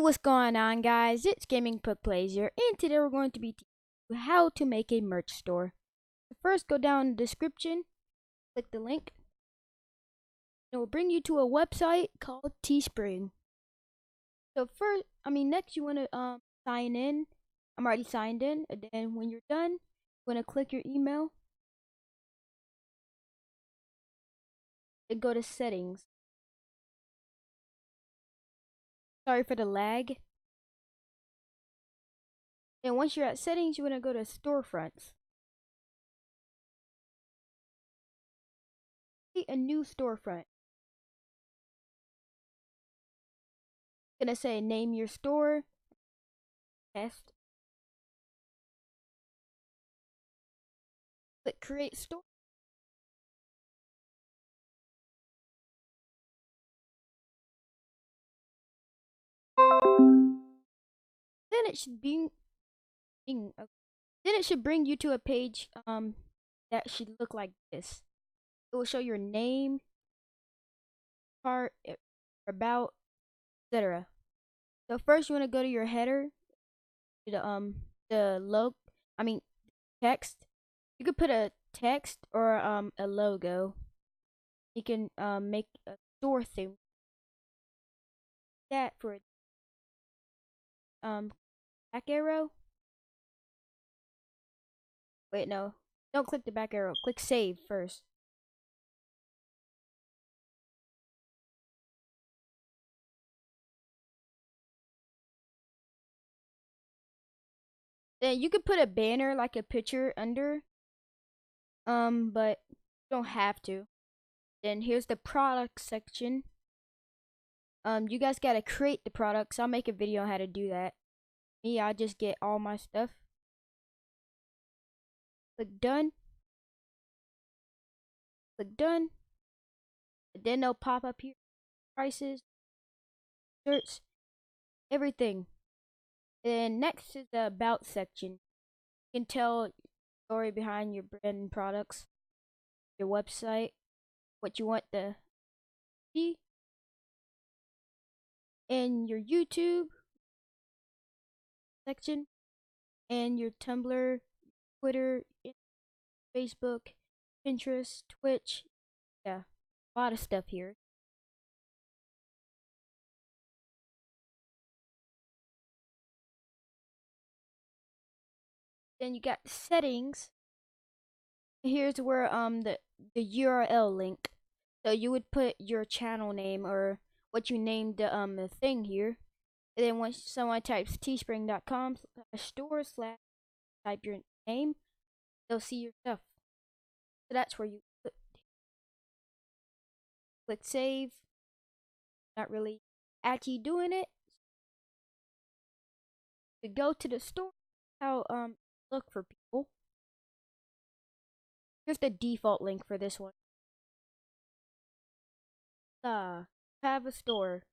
What's going on, guys? It's GamingPugPlayz here, and today we're going to be teaching you how to make a merch store. First, go down in the description, click the link. It will bring you to a website called Teespring. Next you want to sign in. I'm already signed in, and then when you're done, you want to click your email and go to settings. Sorry for the lag. And once you're at settings, you want to go to storefronts. Create a new storefront. Gonna say name your store, test. Click create store. Then it should bring you to a page that should look like this. It will show your name, part, about, etc. So first you want to go to your header, the text. You could put a text or a logo. You can make a store theme. That for back arrow. Wait, no. Don't click the back arrow. Click save first. Then you could put a banner like a picture under. But you don't have to. Then here's the product section. You guys gotta create the products. I'll make a video on how to do that. Me, I just get all my stuff. Click done. Click done. And then they'll pop up here. Prices, shirts, everything. And next is the about section. You can tell the story behind your brand and products, your website, what you want to see, and your YouTube section, and your Tumblr, Twitter, Facebook, Pinterest, Twitch. Yeah, a lot of stuff here. Then you got settings. Here's where the URL link. So you would put your channel name or what you named the thing here. And then once someone types teespring.com/store/ type your name, they'll see your stuff. So that's where you click save. Not really actually doing it. To go to the store, how look for people. Here's the default link for this one. Have a store.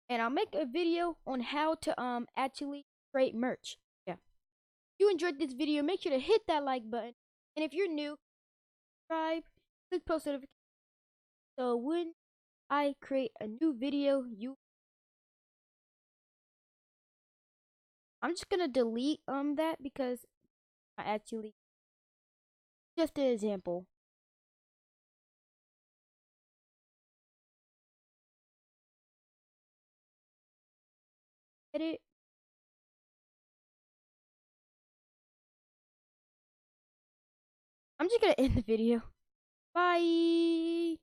And I'll make a video on how to actually create merch. Yeah. If you enjoyed this video, make sure to hit that like button. And if you're new, subscribe, click post notifications. So when I create a new video, I'm just gonna delete that because I actually just an example. Edit. I'm just gonna end the video. Bye.